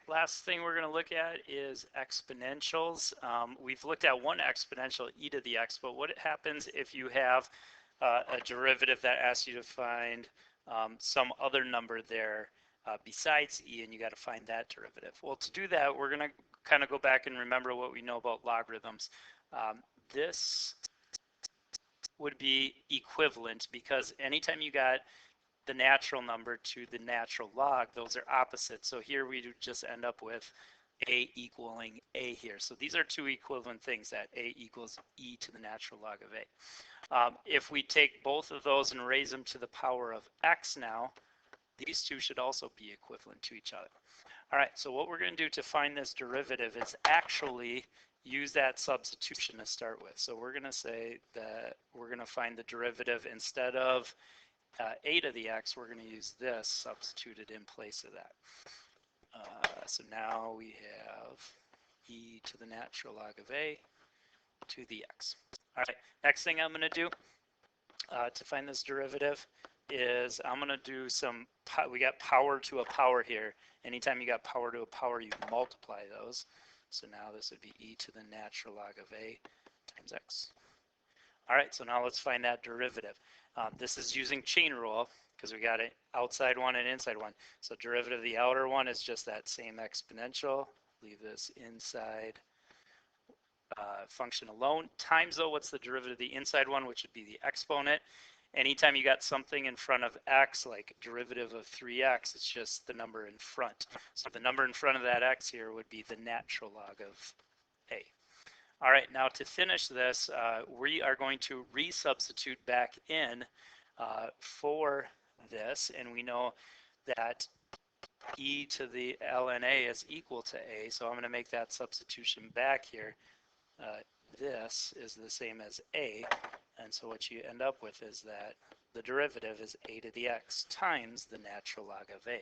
last thing we're going to look at is exponentials. We've looked at one exponential, e to the x, but what happens if you have a derivative that asks you to find some other number there besides e, and you got to find that derivative? Well, to do that, we're going to kind of go back and remember what we know about logarithms. This would be equivalent because anytime you got the natural number to the natural log, those are opposites. So here we just end up with a equaling a here. So these are two equivalent things, that a equals e to the natural log of a. If we take both of those and raise them to the power of x now, these two should also be equivalent to each other. All right, so what we're going to do to find this derivative is actually use that substitution to start with. So we're going to say that we're going to find the derivative instead of a to the x, we're going to use this substituted in place of that. So now we have e to the natural log of a to the x. All right, next thing I'm going to do to find this derivative is I'm going to do some, we got power to a power here. Anytime you got power to a power, you multiply those. So now this would be e to the natural log of a times x. All right, so now let's find that derivative. This is using chain rule because we got an outside one and inside one. So derivative of the outer one is just that same exponential. Leave this inside function alone. Times, though, what's the derivative of the inside one, which would be the exponent. Anytime you got something in front of x, like derivative of 3x, it's just the number in front. So the number in front of that x here would be the natural log of a. All right, now to finish this, we are going to resubstitute back in for this, and we know that e to the ln a is equal to a, so I'm going to make that substitution back here. This is the same as a, and so what you end up with is that the derivative is a to the x times the natural log of a.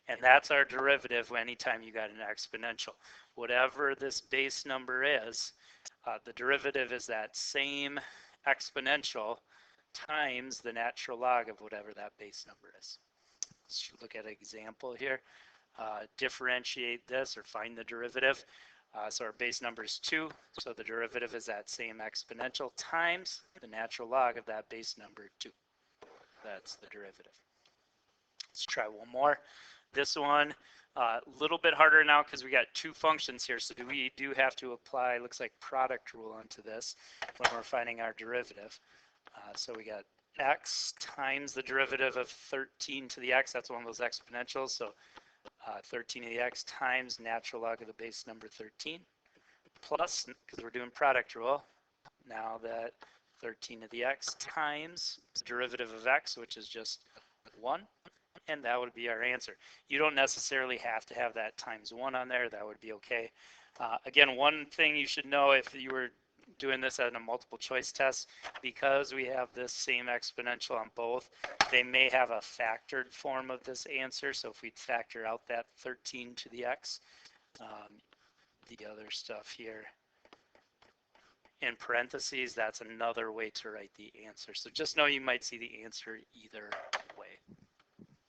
And that's our derivative anytime you got an exponential. Whatever this base number is, the derivative is that same exponential times the natural log of whatever that base number is. Let's look at an example here. Differentiate this or find the derivative. So our base number is 2, so the derivative is that same exponential times the natural log of that base number 2. That's the derivative. Let's try one more. This one, a little bit harder now because we got two functions here, so we do have to apply, looks like product rule onto this when we're finding our derivative. So we got x times the derivative of 13 to the x, that's one of those exponentials, so 13 to the x times natural log of the base number 13, plus, because we're doing product rule, now that 13 to the x times the derivative of x, which is just 1, and that would be our answer. You don't necessarily have to have that times 1 on there, that would be okay. Again, one thing you should know if you were doing this at a multiple choice test, because we have this same exponential on both, they may have a factored form of this answer. So if we factor out that 13 to the x, the other stuff here in parentheses, that's another way to write the answer. So just know you might see the answer either